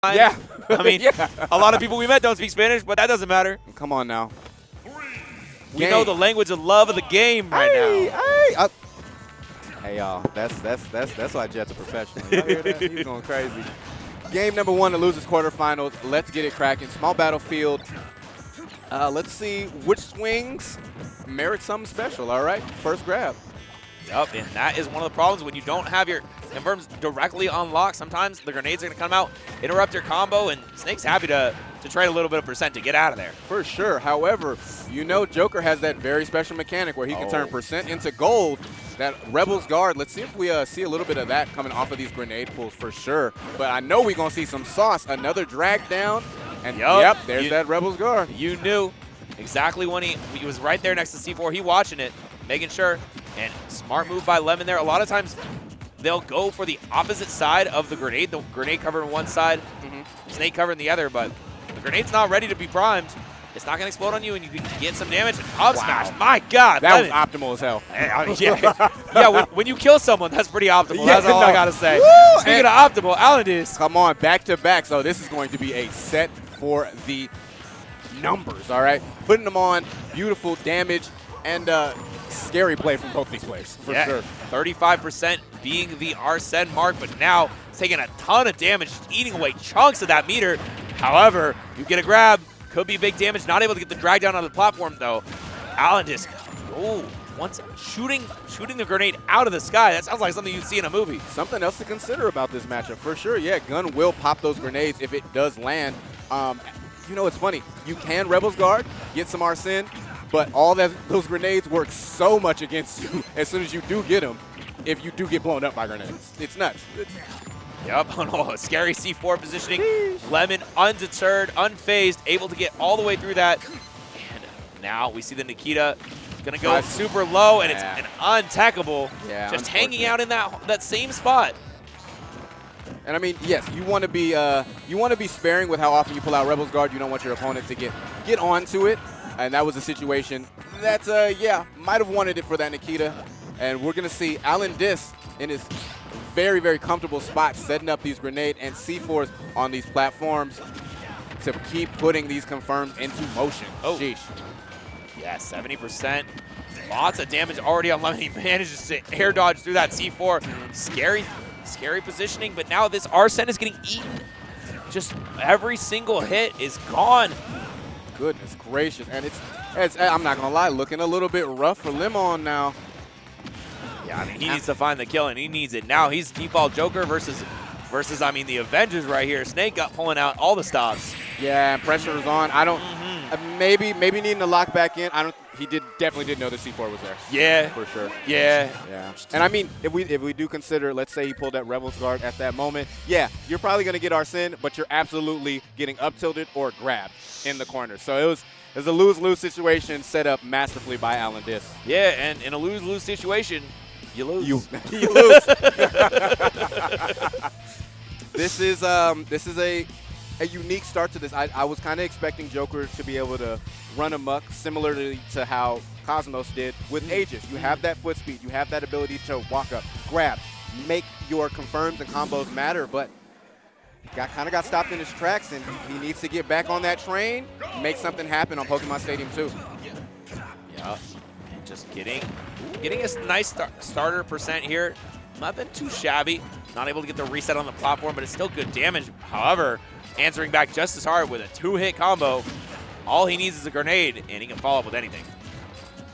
Yeah. I mean, a lot of people we met don't speak Spanish, but that doesn't matter. Come on now. We know the language of love of the game right now. Hey, y'all. That's why Jet's a professional. Y'all hear that? He's going crazy. Game number 1, the losers quarterfinals. Let's get it cracking. Small battlefield. Let's see which swings merit something special. All right. First grab. Yup, and that is one of the problems when you don't have your confirms directly unlocked. Sometimes the grenades are going to come out, interrupt your combo, and Snake's happy to trade a little bit of percent to get out of there. For sure. However, you know Joker has that very special mechanic where he can turn percent into gold. That Rebel's Guard, let's see if we see a little bit of that coming off of these grenade pools for sure. But I know we're going to see some sauce. Another drag down. And yep, there's that Rebel's Guard. You knew exactly when he was right there next to C4. He watching it, making sure. And smart move by Lemmon there. A lot of times they'll go for the opposite side of the grenade covering one side, Snake covering the other, but the grenade's not ready to be primed. It's not going to explode on you, and you can get some damage. And up smash, my God. That was optimal as hell. Yeah, when you kill someone, that's pretty optimal. That's all I got to say. Woo! Speaking of optimal, AlanDiss. Come on, back-to-back. So this is going to be a set for the numbers, all right? Putting them on, beautiful damage, and scary play from both these players, for sure. 35% being the Arsene mark, but now it's taking a ton of damage, eating away chunks of that meter. However, you get a grab, could be big damage, not able to get the drag down on the platform, though. AlanDiss, once shooting the grenade out of the sky. That sounds like something you'd see in a movie. Something else to consider about this matchup, for sure. Yeah, Gun will pop those grenades if it does land. You know, it's funny. You can Rebel's Guard, get some Arsene, but all those grenades work so much against you as soon as you do get them, if you do get blown up by grenades. It's nuts. Yep, scary C4 positioning. Lemmon undeterred, unfazed, able to get all the way through that. And now we see the Nikita going to go super low, and it's an untackable. Yeah, just hanging out in that same spot. And I mean, yes, you want to be sparing with how often you pull out Rebel's Guard. You don't want your opponent to get onto it. And that was a situation that, might have wanted it for that Nikita. And we're going to see AlanDiss in his very, very comfortable spot setting up these grenade and C4s on these platforms to keep putting these confirms into motion. Sheesh. Yeah, 70%. Lots of damage already on Lemmon. He manages to air dodge through that C4. Scary positioning, but now this Arsene is getting eaten. Just every single hit is gone. Goodness gracious. And it's I'm not going to lie, looking a little bit rough for Lemmon now. Yeah, I mean, he needs to find the kill, and he needs it now. He's default Joker versus I mean, the Avengers right here. Snake pulling out all the stops. Yeah, and pressure is on. I don't maybe needing to lock back in. He definitely didn't know the C4 was there. Yeah. For sure. Yeah. And I mean, if we do consider, let's say he pulled that Rebel's Guard at that moment, yeah, you're probably going to get Arsene, but you're absolutely getting up tilted or grabbed in the corner. So it was a lose-lose situation set up masterfully by AlanDiss. Yeah, and in a lose-lose situation, you lose. You lose. This is a unique start to this. I was kind of expecting Joker to be able to run amok, similarly to how Cosmos did with Aegis. You have that foot speed. You have that ability to walk up, grab, make your confirms and combos matter, but he kind of got stopped in his tracks, and he needs to get back on that train, make something happen on Pokemon Stadium 2. Yeah, and just getting a nice starter percent here. Nothing too shabby. Not able to get the reset on the platform, but it's still good damage. However, answering back just as hard with a 2-hit combo. All he needs is a grenade, and he can follow up with anything.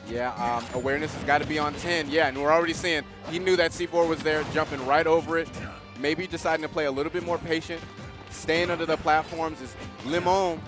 Yeah, awareness has got to be on 10. Yeah, and we're already seeing he knew that C4 was there, jumping right over it. Maybe deciding to play a little bit more patient, staying under the platforms is Lemmon,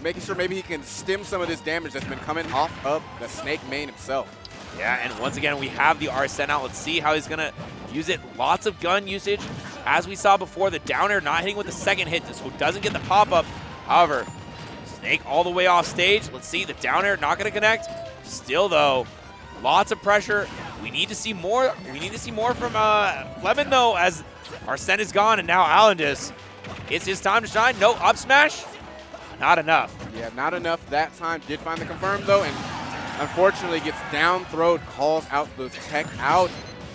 making sure maybe he can stem some of this damage that's been coming off of the Snake main himself. Yeah, and once again, we have the Arsene out. Let's see how he's going to use it. Lots of gun usage. As we saw before, the down air not hitting with the second hit, so doesn't get the pop-up. However, Snake all the way off stage. Let's see, the down air not going to connect. Still, though, lots of pressure. We need to see more. We need to see more from Lemmon, though, as Arsene is gone, and now AlanDiss. It's his time to shine. No up smash. Not enough. Yeah, not enough that time. Did find the confirm, though, and unfortunately gets down throwed, calls out the tech out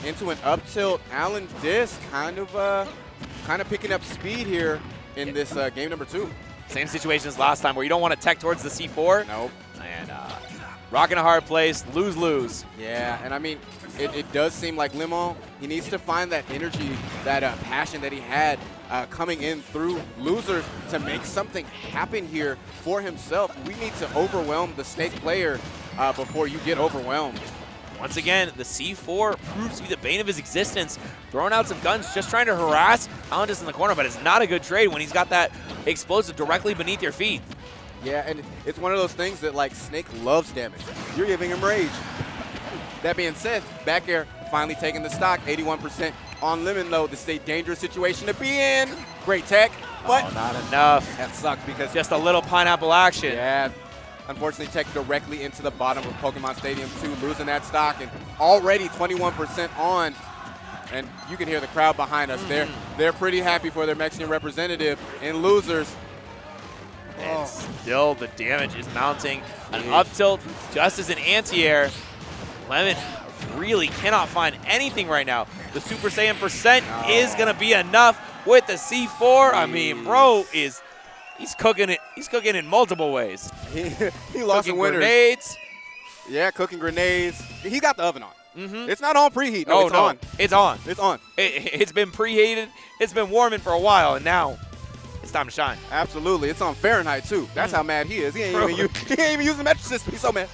into an up tilt. AlanDiss kind of kind of picking up speed here in this game number 2. Same situation as last time where you don't want to tech towards the C4. Nope. And rocking a hard place, lose-lose. Yeah, and I mean, it does seem like Lemmon, he needs to find that energy, that passion that he had coming in through losers to make something happen here for himself. We need to overwhelm the Snake player before you get overwhelmed. Once again, the C4 proves to be the bane of his existence. Throwing out some guns, just trying to harass AlanDiss in the corner, but it's not a good trade when he's got that explosive directly beneath your feet. Yeah, and it's one of those things that, like, Snake loves damage. You're giving him rage. That being said, back air finally taking the stock, 81% on Lemmon, though. This is a dangerous situation to be in. Great tech, but not enough. That sucks because just a little pineapple action. Yeah, unfortunately tech directly into the bottom of Pokemon Stadium 2, losing that stock, and already 21% on. And you can hear the crowd behind us. They're pretty happy for their Mexican representative in losers. And still the damage is mounting. An up tilt just as an anti-air. Lemmon really cannot find anything right now. The Super Saiyan percent is going to be enough with the C4. I mean, bro he's cooking it. He's cooking in multiple ways. He lost cooking some winners. Grenades. Yeah, cooking grenades. He got the oven on. It's not on preheat. No, it's on. It's on. It's on. It's been preheated. It's been warming for a while, and now it's time to shine. Absolutely. It's on Fahrenheit, too. That's how mad he is. He ain't even using the metric system. He's so mad.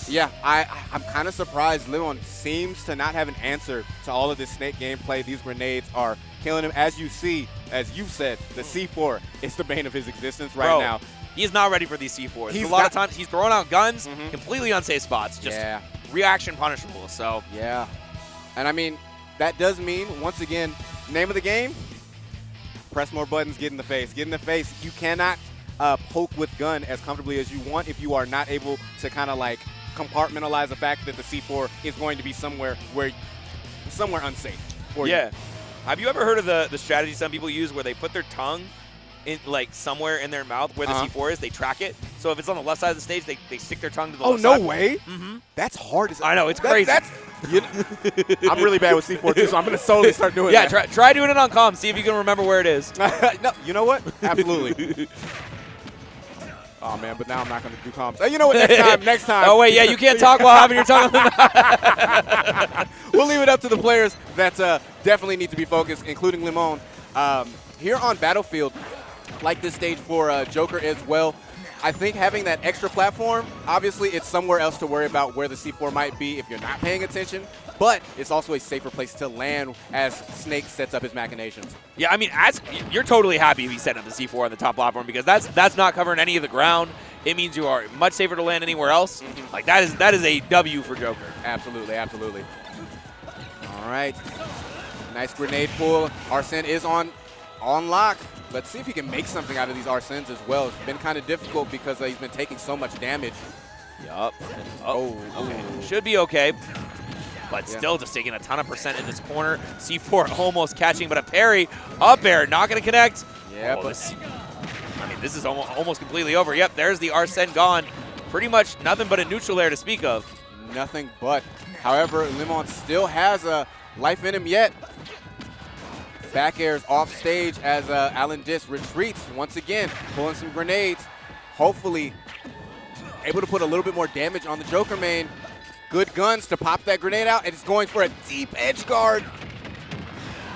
Yeah, I'm kind of surprised Lemmon seems to not have an answer to all of this Snake gameplay. These grenades are killing him. As you see, as you said, the C4 is the bane of his existence right now. He's not ready for these C4s. A lot of times he's throwing out guns, completely unsafe spots, just reaction punishable. So yeah, and I mean, that does mean, once again, name of the game, press more buttons, get in the face. Get in the face. You cannot poke with gun as comfortably as you want if you are not able to kind of like compartmentalize the fact that the C4 is going to be somewhere unsafe for you. Have you ever heard of the strategy some people use where they put their tongue in like somewhere in their mouth where the C4 is? They track it. So if it's on the left side of the stage, they stick their tongue to the left side. Oh, no way? That's hard. I know, it's crazy. I'm really bad with C4 too, so I'm going to slowly start doing that. Yeah, try doing it on comm. See if you can remember where it is. No, you know what? Absolutely. Oh, man, but now I'm not going to do comms. You know what? Next time. Oh, wait, yeah, you can't talk while having your tongue on the mouth. We'll leave it up to the players that definitely need to be focused, including Lemmon. Here on Battlefield, like this stage for Joker as well, I think having that extra platform, obviously it's somewhere else to worry about where the C4 might be if you're not paying attention, but it's also a safer place to land as Snake sets up his machinations. Yeah, I mean, you're totally happy if he's setting up the C4 on the top platform because that's not covering any of the ground. It means you are much safer to land anywhere else. Like that is a W for Joker. Absolutely, absolutely. All right, nice grenade pull. Arsene is on lock. Let's see if he can make something out of these Arsenes as well. It's been kind of difficult because he's been taking so much damage. Yup. Oh, okay. Should be okay. But still just taking a ton of percent in this corner. C4 almost catching, but a parry. Up air, not going to connect. Yeah, but this is almost completely over. Yep, there's the Arsene gone. Pretty much nothing but a neutral air to speak of. Nothing but. However, Lemmon still has a life in him yet. Back airs off stage as AlanDiss retreats once again, pulling some grenades. Hopefully able to put a little bit more damage on the Joker main. Good guns to pop that grenade out, and it's going for a deep edge guard.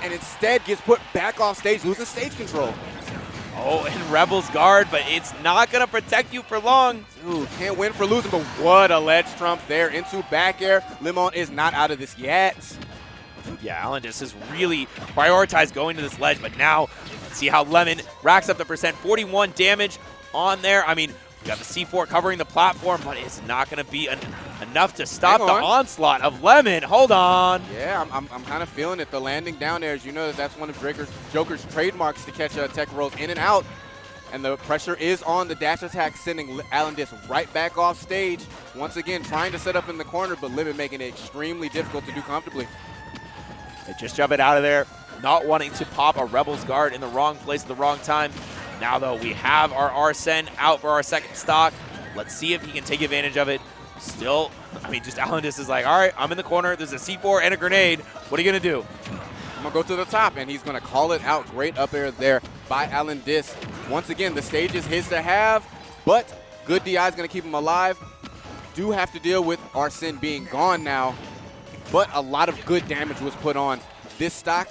And instead gets put back off stage, losing stage control. Oh, and Rebel's guard, but it's not going to protect you for long. Dude, can't win for losing, but what a ledge trump there into back air. Lemmon is not out of this yet. Yeah, AlanDiss has really prioritized going to this ledge, but now let's see how Lemmon racks up the percent. 41 damage on there. I mean, we got the C4 covering the platform, but it's not going to be enough to stop the onslaught of Lemmon. Hold on. Yeah, I'm kind of feeling it. The landing down airs, you know that's one of Joker's trademarks to catch tech rolls in and out. And the pressure is on the dash attack, sending AlanDiss right back off stage. Once again, trying to set up in the corner, but Lemmon making it extremely difficult to do comfortably. They just jump it out of there, not wanting to pop a Rebel's guard in the wrong place at the wrong time. Now, though, we have our Arsene out for our second stock. Let's see if he can take advantage of it. Still, I mean, just AlanDiss is like, all right, I'm in the corner. There's a C4 and a grenade. What are you going to do? I'm going to go to the top, and he's going to call it out. Great up air there by AlanDiss. Once again, the stage is his to have, but good DI is going to keep him alive. Do have to deal with Arsene being gone now, but a lot of good damage was put on. This stock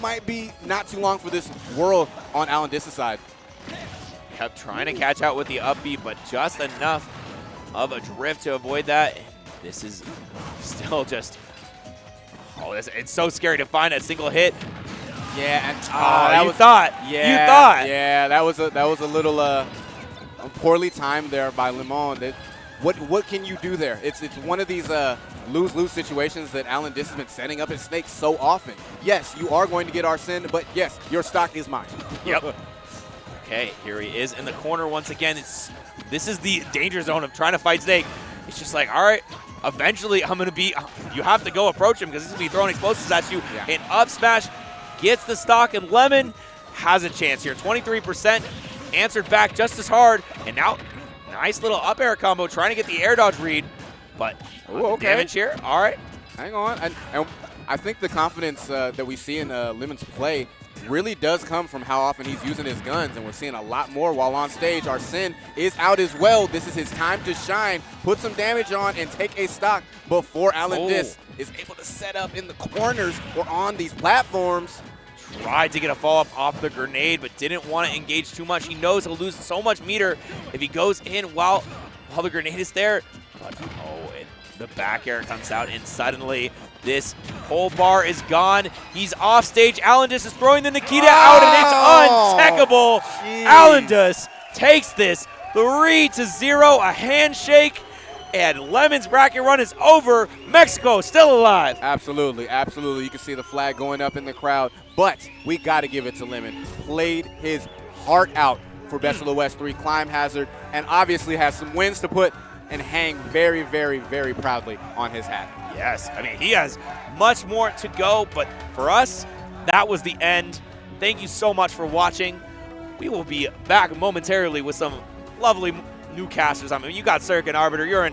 might be not too long for this world on AlanDiss' side. Kept trying to catch out with the upbeat, but just enough of a drift to avoid that. This is still just, it's so scary to find that single hit. Yeah, and you thought. Yeah, that was a little poorly timed there by Lemmon. What can you do there? It's one of these lose-lose situations that AlanDiss has been setting up his Snake so often. Yes, you are going to get Arsene, but yes, your stock is mine. Yep. Okay, here he is in the corner once again. This is the danger zone of trying to fight Snake. It's just like, all right, eventually I'm going to be, you have to go approach him because he's going to be throwing explosives at you. Yeah. And up smash gets the stock, and Lemmon has a chance here. 23% answered back just as hard, and now nice little up air combo trying to get the air dodge read, but damage here. All right. Hang on. And I think the confidence that we see in Lemmon's play really does come from how often he's using his guns, and we're seeing a lot more while on stage. Arsene is out as well. This is his time to shine, put some damage on, and take a stock before AlanDiss is able to set up in the corners or on these platforms. Tried to get a follow-up off the grenade, but didn't want to engage too much. He knows he'll lose so much meter if he goes in while the grenade is there. But, and the back air comes out, and suddenly this whole bar is gone. He's off stage. AlanDiss is throwing the Nikita out, and it's untechable. AlanDiss takes this 3-0, a handshake, and Lemmon's bracket run is over. Mexico still alive. Absolutely, absolutely. You can see the flag going up in the crowd, but we got to give it to Lemmon. Played his heart out for Best of the West 3 Climhazzard, and obviously has some wins to put and hang very, very, very proudly on his hat. Yes, I mean, he has much more to go, but for us, that was the end. Thank you so much for watching. We will be back momentarily with some lovely new casters. I mean, you got Circuit Arbiter, you're in